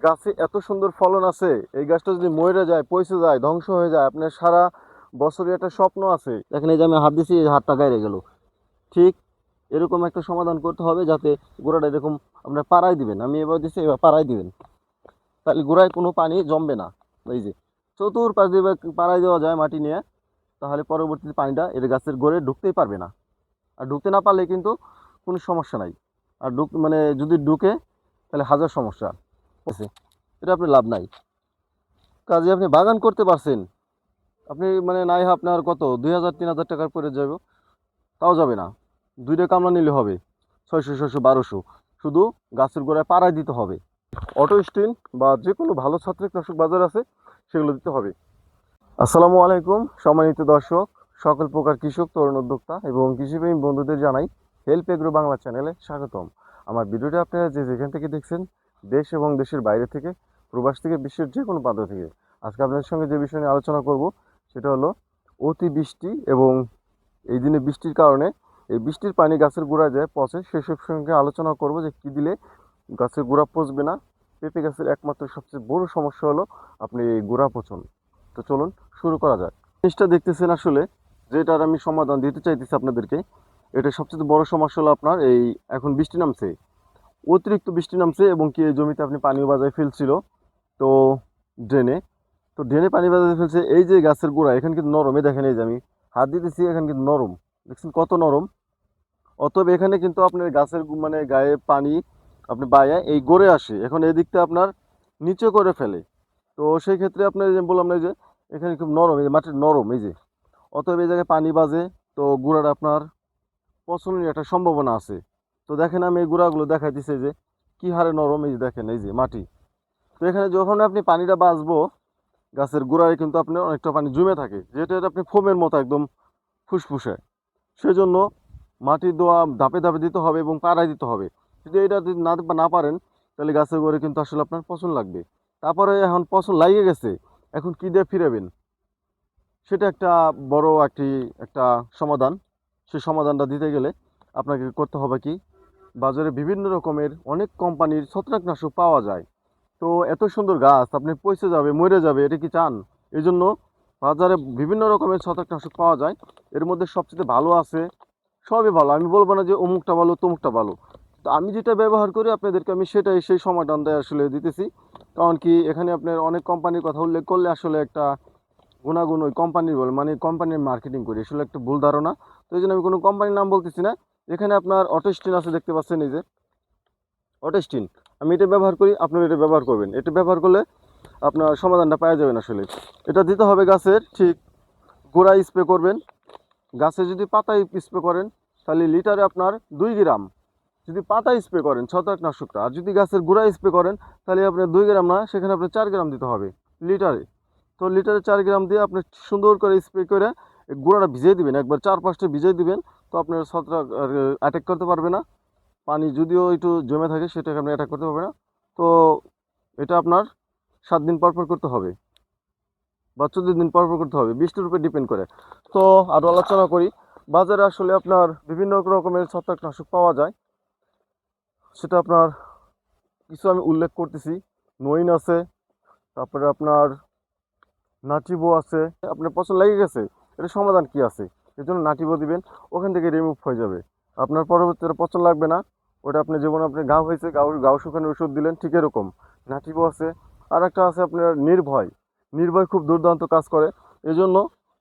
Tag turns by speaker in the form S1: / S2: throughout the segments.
S1: গাছে এত সুন্দর ফলন আছে, এই গাছটা যদি মরে যায়, পচে যায়, ধ্বংস হয়ে যায়, আপনার সারা বছরের একটা স্বপ্ন আছে। দেখেন এই যে আমি হাত দিছি, এই হাতটা গায়ে গেল। ঠিক এরকম একটা সমাধান করতে হবে যাতে গোড়াটা এরকম আপনার পাড়ায় দিবেন। আমি এবার দিচ্ছি, এবার পাড়ায় দিবেন, তাহলে গোড়ায় কোনো পানি জমবে না। এই যে চতুর্পাশ দিয়ে পাড়ায় দেওয়া যায় মাটি নিয়ে, তাহলে পরবর্তীতে পানিটা এর গাছের গোড়ে ঢুকতেই পারবে না। আর ঢুকতে না পারলে কিন্তু কোনো সমস্যা নাই। আর মানে যদি ঢুকে তাহলে হাজার সমস্যা আছে, এটা আপনার লাভ নাই। কাজে আপনি বাগান করতে পারছেন, আপনি মানে নাই আপনার কত 2000-3000 টাকার পরে যাবে, তাও যাবে না। দুইটা কামলা নিলে হবে 600-600-1200, শুধু গাছের গোড়ায় পাড়ায় দিতে হবে। অটো স্টিন বা যে কোনো ভালো ছত্রাকনাশক বাজার আছে, সেগুলো দিতে হবে। আসসালামু আলাইকুম সম্মানিত দর্শক, সকল প্রকার কৃষক, তরুণ উদ্যোক্তা এবং কৃষিপ্রেমী বন্ধুদের জানাই হেল্প এগ্রো বাংলা চ্যানেলে স্বাগতম। আমার ভিডিওটি আপনারা যে যেখান থেকে দেখছেন, দেশ এবং দেশের বাইরে থেকে, প্রবাস থেকে, বিশ্বের যে কোনো প্রান্ত থেকে, আজকে আপনাদের সঙ্গে যে বিষয় নিয়ে আলোচনা করব সেটা হলো অতিবৃষ্টি এবং এই দিনে বৃষ্টির কারণে এই বৃষ্টির পানি গাছের গোড়ায় যায় পচে, সেসব সঙ্গে আলোচনা করব যে কী দিলে গাছের গোড়া পচবে না। পেঁপে গাছের একমাত্র সবচেয়ে বড় সমস্যা হলো আপনি এই গোড়া পচন। তো চলুন শুরু করা যাক। জিনিসটা দেখতেছেন আসলে, যেটার আমি সমাধান দিতে চাইতেছি আপনাদেরকে, এটা সবচেয়ে বড় সমস্যা হলো আপনার এই এখন বৃষ্টি নামছে, অতিরিক্ত বৃষ্টি নামছে এবং কি এই জমিতে আপনি পানিও বাজায় ফেলছিল, তো ড্রেনে, তো ড্রেনে পানি বাজায় ফেলছে। এই যে গাছের গোড়া এখানে কিন্তু নরম, এই দেখেন, এই যে আমি হাত দিতেছি, এখানে কিন্তু নরম, দেখছেন কত নরম। অতএব এখানে কিন্তু আপনার গাছের মানে গায়ে পানি আপনি বাইয়া এই গড়ে আসে, এখন এদিকটা আপনার নিচে করে ফেলে। তো সেই ক্ষেত্রে আপনার যে বললাম না, এই যে এখানে খুব নরম, এই যে মাটির নরম, এই যে অতএব এই জায়গায় পানি বাজে, তো গুঁড়াটা আপনার পচনের একটা সম্ভাবনা আছে। তো দেখেন আমি এই গুঁড়াগুলো দেখাইতেছি যে কি হারে নরম, এই যে দেখেন, এই যে মাটি। তো এখানে যখন আপনি পানিটা বাঁচবো, গাছের গোড়ায় কিন্তু আপনার অনেকটা পানি জমে থাকে, যেটা আপনি ফোমের মতো একদম ফুসফুসে। সেজন্য মাটি দোয়া ধাপে ধাপে দিতে হবে এবং পাড়ায় দিতে হবে। যদি এটা যদি না পারেন, তাহলে গাছের গোড়ে কিন্তু আসলে আপনার পচন লাগবে। তারপরে এখন পচন লাগিয়ে গেছে, এখন কী দিয়ে ফিরাবেন, সেটা একটা বড় একটা সমাধান। সেই সমাধানটা দিতে গেলে আপনাকে করতে হবে কি, বাজারে বিভিন্ন রকমের অনেক কোম্পানির ছত্রাকনাশক পাওয়া যায়। তো এত সুন্দর গাছ আপনি পচে যাবে, মরে যাবে, এটা কি চান? এই জন্য বাজারে বিভিন্ন রকমের ছত্রাকনাশক পাওয়া যায়। এর মধ্যে সবচেয়ে ভালো আছে, সবই ভালো, আমি বলবো না যে অমুকটা ভালো তমুকটা ভালো। তো আমি যেটা ব্যবহার করি আপনাদেরকে আমি সেটাই সেই সমাধানটা আসলে দিতেছি। কারণ কি, এখানে আপনার অনেক কোম্পানির কথা উল্লেখ করলে আসলে একটা গুণাগুণ ওই কোম্পানির বলে, মানে কোম্পানির মার্কেটিং করি, আসলে একটা ভুল ধারণা। তো এই জন্য আমি কোনো কোম্পানির নাম বলতেছি না। এখানে আপনার অটোস্টিন আছে, দেখতে পাচ্ছেন এই যে অটোস্টিন, আমি এটা ব্যবহার করি, আপনারা এটা ব্যবহার করবেন। এটা ব্যবহার করলে আপনার সমাধানটা পাওয়া যাবেন। আসলে এটা দিতে হবে গাছের ঠিক গোড়ায় স্প্রে করবেন। গাছে যদি পাতায় স্প্রে করেন তাহলে লিটারে আপনার 2 গ্রাম, যদি পাতায় স্প্রে করেন ছত্রাকনাশকটা, আর যদি গাছের গোড়ায় স্প্রে করেন তাহলে আপনার 2 গ্রাম না, সেখানে আপনার 4 গ্রাম দিতে হবে লিটারে। তো লিটারে 4 গ্রাম দিয়ে আপনি সুন্দর করে স্প্রে করে গোড়াটা ভিজিয়ে দিবেন, একবার 4-5টা ভিজিয়ে দিবেন। তো আপনার ছত্রাক অ্যাটাক করতে পারবে না। পানি যদিও একটু জমে থাকে সেটাকে আপনি অ্যাটাক করতে পারবে না। তো এটা আপনার 7 দিন পর পর করতে হবে বা 14 দিন পর পর করতে হবে, বৃষ্টির উপর ডিপেন্ড করে। তো আরও আলোচনা করি, বাজারে আসলে আপনার বিভিন্ন রকমের ছত্রাকনাশক পাওয়া যায়, সেটা আপনার কিছু আমি উল্লেখ করতেছি। নইন আছে, তারপরে আপনার নাটিবো আছে। আপনার পছন্দ লেগে গেছে, এটা সমাধান কি আছে, এর জন্য নাটিবো দিবেন, ওখান থেকে রিমুভ হয়ে যাবে, আপনার পরবর্তীতে পছন্দ লাগবে না। ওটা আপনি যেমন আপনার ঘাও হয়েছে, ঘাও শুকানোর ওষুধ দিলেন, ঠিক এরকম নাটিবো আছে। আর একটা আছে আপনার নির্ভয়, নির্ভয় খুব দুর্দান্ত কাজ করে। এজন্য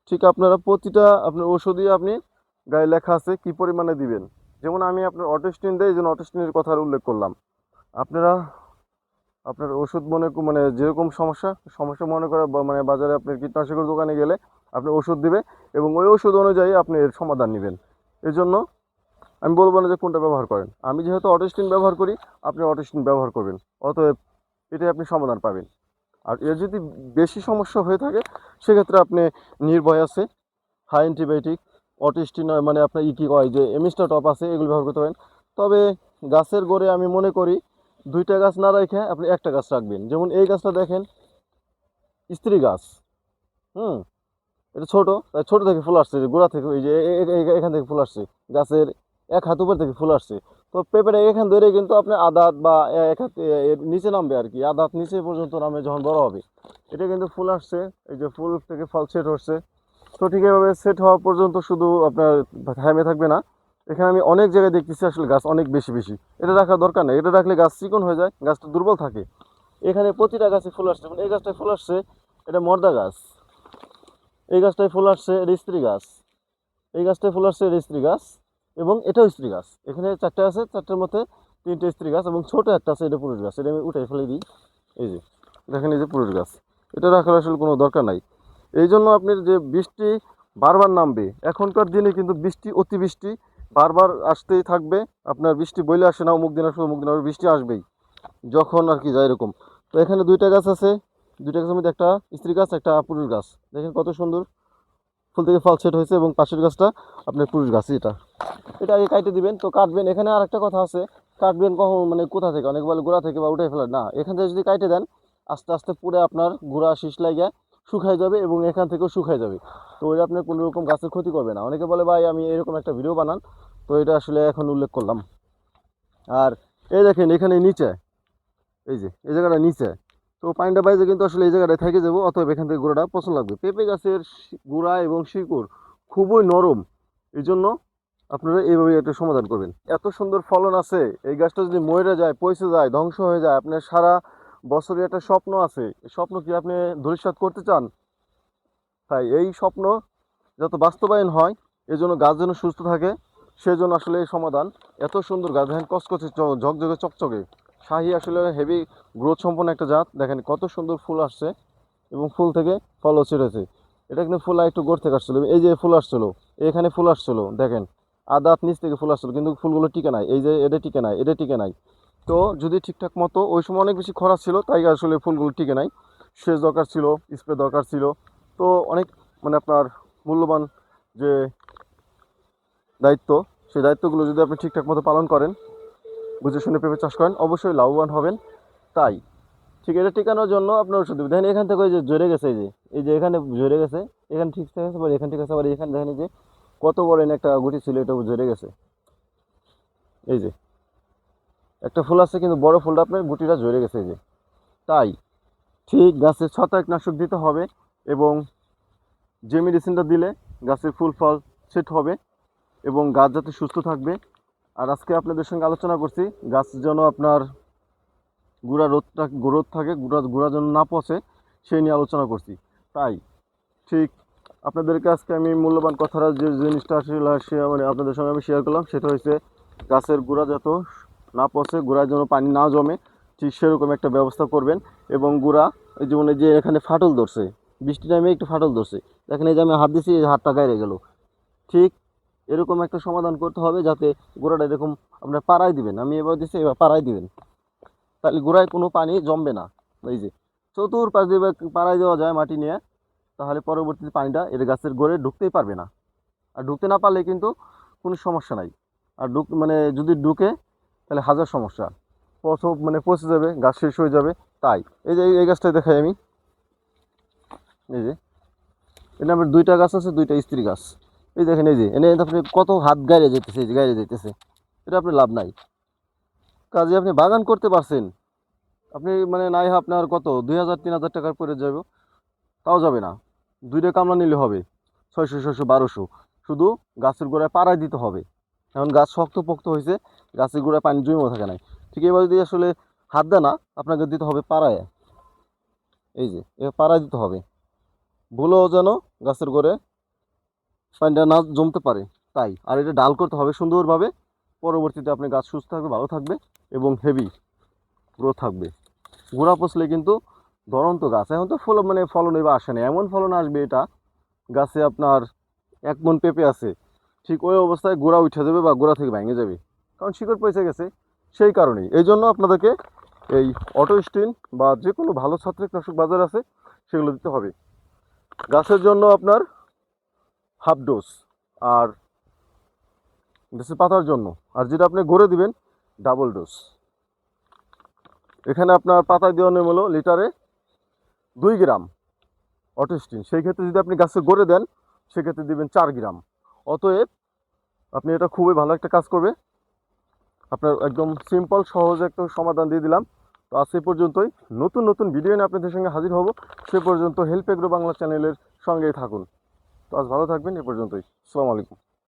S1: ঠিক আপনারা প্রতিটা আপনার ওষুধই আপনি গায়ে লেখা আছে কি পরিমাণে দিবেন। যেমন আমি আপনার অটোস্টিন দেয়, এই জন্য অটোস্টিনের কথা উল্লেখ করলাম। আপনারা আপনার ওষুধ মানে যেরকম সমস্যা সমস্যা মনে করে মানে বাজারে আপনার কীটনাশকের দোকানে গেলে আপনি ওষুধ দিবে এবং ওই ওষুধ অনুযায়ী আপনি এর সমাধান নেবেন। এই জন্য আমি বলবো না যে কোনটা ব্যবহার করেন, আমি যেহেতু অটোস্টিন ব্যবহার করি, আপনি অটোস্টিন ব্যবহার করবেন, অতএব এটাই আপনি সমাধান পাবেন। আর এর যদি বেশি সমস্যা হয়ে থাকে, সেক্ষেত্রে আপনি নির্ভয় আছে, হাই অ্যান্টিবায়োটিক, অটোস্টিন মানে আপনার কী কয় যে এমিস্টা টপ আছে, এগুলো ব্যবহার করতে পারেন। তবে গাছের গোড়ে আমি মনে করি 2টা গাছ না রেখে আপনি একটা গাছ রাখবেন। যেমন এই গাছটা দেখেন, স্ত্রী গাছ, হুম, এটা ছোট, ছোট থেকে ফুল আসছে, যে গোড়া থেকে, ওই যে এখান থেকে ফুল আসছে, গাছের 1 হাত উপর থেকে ফুল আসছে। তো পেঁপেটা এখান ধরে কিন্তু আপনি আধা হাত বা এক হাত এর নিচে নামবে আর কি, আধা হাত নিচে পর্যন্ত নামে যখন বড় হবে। এটা কিন্তু ফুল আসছে, এই যে ফুল থেকে ফল সেট হচ্ছে। তো ঠিক এভাবে সেট হওয়া পর্যন্ত শুধু আপনার থেমে থাকবে না। এখানে আমি অনেক জায়গায় দেখতেছি আসলে গাছ অনেক বেশি বেশি, এটা রাখার দরকার নেই। এটা রাখলে গাছ চিকন হয়ে যায়, গাছটা দুর্বল থাকে। এখানে প্রতিটা গাছে ফুল আসছে, যেমন এই গাছটায় ফুল আসছে, এটা মর্দা গাছ। এই গাছটায় ফুল আসছে, এটা স্ত্রী গাছ। এই গাছটায় ফুল আসছে, এটা স্ত্রী গাছ। এবং এটাও স্ত্রী গাছ। এখানে চারটে আছে, চারটের মধ্যে তিনটে স্ত্রী গাছ এবং ছোট একটা আছে, এটা পুরুষ গাছ। এটা আমি উঠে ফেলে দিই। এই যে দেখেন, এই যে পুরুষ গাছ। এটা রাখার আসলে কোনো দরকার নাই। এই জন্য আপনার যে বৃষ্টি বারবার নামবে, এখনকার দিনে কিন্তু বৃষ্টি অতিবৃষ্টি বারবার আসতেই থাকবে। আপনার বৃষ্টি বইলে আসে না, অমুক দিন আসবে অমুক দিন আসবে, বৃষ্টি আসবেই যখন আর কি যায় এরকম। তো এখানে দুইটা গাছ আছে, দুইটা গাছের মধ্যে একটা স্ত্রী গাছ একটা পুরুষ গাছ। দেখেন কত সুন্দর ফুল থেকে ফল সেট হয়েছে। এবং পাশের গাছটা আপনার পুরুষ গাছ। এটা এটা আগে কাটে দিবেন। তো কাটবেন, এখানে আর একটা কথা আছে, কাটবেন কখন মানে কোথা থেকে, অনেক বলে গোড়া থেকে বা উঠে ফেলার না, এখান থেকে যদি কাটে দেন আস্তে আস্তে পুরো আপনার গোড়া শীষ লাগিয়ে শুকায় যাবে এবং এখান থেকেও শুকায় যাবে। তো ওইটা আপনার কোনো রকম গাছের ক্ষতি করবে না। অনেকে বলে ভাই আমি এরকম একটা ভিডিও বানান, তো এটা আসলে এখন উল্লেখ করলাম। আর এই দেখেন এখানে নিচে, এই যে এই জায়গাটা নিচে, তো পানিটা বাইজে কিন্তু আসলে এই জায়গাটায় থেকে যাবো, অতএব এখান থেকে গোড়াটা পছন্দ লাগবে। পেঁপে গাছের গোড়া এবং শিকড় খুবই নরম, এই জন্য আপনারা এইভাবে একটা সমাধান করবেন। এত সুন্দর ফলন আছে, এই গাছটা যদি মরে যায়, পচে যায়, ধ্বংস হয়ে যায়, আপনার সারা বছরের একটা স্বপ্ন আছে, এই স্বপ্ন কি আপনি ধূলিসাৎ করতে চান? তাই এই স্বপ্ন যত বাস্তবায়ন হয়, এজন্য গাছ যেন সুস্থ থাকে, সেজন্য আসলে এই সমাধান। এত সুন্দর গাছ দেখেন, কচকচে ঝকঝকে চকচকে শাহী, আসলে হেভি গ্রোথ সম্পন্ন একটা জাত। দেখেন কত সুন্দর ফুল আসছে এবং ফুল থেকে ফলও ছেড়েছে। এটা কিন্তু ফুল একটু গোড় থেকে আসছিল, এই যে ফুল আসছিল, এখানে ফুল আসছিল দেখেন, আধা হাত নিচ থেকে ফুল আসছিল, কিন্তু ফুলগুলো টিকে নাই। এই যে এটা টিকে নাই, এটা টিকে নাই। তো যদি ঠিকঠাক মতো, ওই সময় অনেক বেশি খরা ছিল তাই আসলে ফুলগুলো টিকে নাই। সেচ দরকার ছিল, স্প্রে দরকার ছিল। তো অনেক মানে আপনার মূল্যবান যে দায়িত্ব, সেই দায়িত্বগুলো যদি আপনি ঠিকঠাক মতো পালন করেন, বুঝে শুনে পেঁপে চাষ করেন, অবশ্যই লাভবান হবেন। তাই ঠিক এটা টিকানোর জন্য আপনার ওষুধ দেবেন। দেখেন এখান থেকে ওই যে ঝরে গেছে, এই যে এখানে ঝরে গেছে, এখানে ঠিক আছে, আবার এখান ঠিক আছে, আবার এখানে দেখেন এই যে কত বড় একটা গুটি ছিল, এটা ঝরে গেছে। এই যে একটা ফুল আছে কিন্তু বড় ফুলটা আপনার গুটিটা ঝরে গেছে, এই যে। তাই ঠিক গাছের ছত্রাকনাশক দিতে হবে এবং যে মেডিসিনটা দিলে গাছের ফুল ফল সেট হবে এবং গাছ যাতে সুস্থ থাকবে। আর আজকে আপনাদের সঙ্গে আলোচনা করছি গাছ যেন আপনার গ্রোথ থাকে, গুঁড়া যেন না পচে, সেই নিয়ে আলোচনা করছি। তাই ঠিক আপনাদেরকে আজকে আমি মূল্যবান কথাটা যে জিনিসটা আসলে মানে আপনাদের সঙ্গে আমি শেয়ার করলাম, সেটা হচ্ছে গাছের গোড়া যত না পচে, গোড়ায় যেন পানি না জমে, ঠিক সেরকম একটা ব্যবস্থা করবেন। এবং গোড়া এই যেমন এই যে এখানে ফাটল ধরছে, বৃষ্টি টাইমে একটু ফাটল ধরছে, দেখেন এই যে আমি হাত দিছি, এই হাতটা গায়ে গেল। ঠিক এরকম একটা সমাধান করতে হবে যাতে গোড়াটা এরকম আপনার পাড়ায় দিবেন, আমি এবার দিচ্ছি, এবার পাড়ায় দিবেন, তাহলে গোড়ায় কোনো পানি জমবে না। এই যে চতুর্পাশ দিয়ে পাড়ায় দেওয়া যায় মাটি নিয়ে, তাহলে পরবর্তীতে পানিটা এর গাছের গোড়ে ঢুকতেই পারবে না। আর ঢুকতে না পারলে কিন্তু কোনো সমস্যা নাই। আর মানে যদি ঢুকে তাহলে হাজার সমস্যা, মানে পচে যাবে, গাছ শেষ হয়ে যাবে। তাই এই যে এই গাছটাই দেখাই আমি, এই যে এটা আমার দুইটা গাছ আছে, দুইটা স্ত্রী গাছ। এই দেখেন এই যে এনে আপনি কত হাত গাড়িয়ে যেতেছে, এই যে গাড়িয়ে যেতেছে, এটা আপনি লাভ নাই। কাজে আপনি বাগান করতে পারছেন, আপনি মানে নাই আপনার কত 2000-3000 টাকার পরে যাবে, তাও যাবে না। দুইটা কামলা নিলে হবে 600-600-1200, শুধু গাছের গোড়ায় পাড়ায় দিতে হবে। এখন গাছ শক্ত পোক্ত হয়েছে, গাছের গোড়ায় পানি জমেও থাকে নাই। ঠিক এবার যদি আসলে হাত দেয় না, আপনাকে দিতে হবে পাড়ায়। এই যে এবার পাড়ায় দিতে হবে, ভুলেও যেন গাছের গোড়ে পানিটা না জমতে পারে। তাই আর এটা ডাল করতে হবে সুন্দরভাবে, পরবর্তীতে আপনি গাছ সুস্থ থাকবে, ভালো থাকবে এবং হেভি গ্রোথ থাকবে। গোড়া পচলে কিন্তু ধরন্ত গাছ, এখন তো ফলন এবার আসে না, এমন ফলন আসবে এটা গাছে আপনার 1 মণ পেঁপে আছে, ঠিক ওই অবস্থায় গোড়া উঠে যাবে বা গোড়া থেকে ভেঙে যাবে, কারণ শিকড় পচে গেছে। সেই কারণেই এই জন্য আপনাদেরকে এই অটোস্টিন বা যে কোনো ভালো ছত্রাকনাশক বাজার আছে সেগুলো দিতে হবে। গাছের জন্য আপনার হাফ ডোজ, আর গাছের পাতার জন্য, আর যেটা আপনি গড়ে দিবেন ডাবল ডোজ। এখানে আপনার পাতায় দেওয়া নেম হলো লিটারে 2 গ্রাম অটোস্টিন, সেই ক্ষেত্রে যদি আপনি গাছে গড়ে দেন সেক্ষেত্রে দিবেন 4 গ্রাম। অতএব আপনি এটা খুবই ভালো একটা কাজ করবে। আপনার একদম সিম্পল সহজ একটা সমাধান দিয়ে দিলাম। তো আজ এই পর্যন্তই, নতুন নতুন ভিডিও নিয়ে আপনাদের সঙ্গে হাজির হব। সে পর্যন্ত হেল্প এগ্রো বাংলা চ্যানেলের সঙ্গেই থাকুন। তো আজ ভালো থাকবেন, এ পর্যন্তই। আসসালামু আলাইকুম।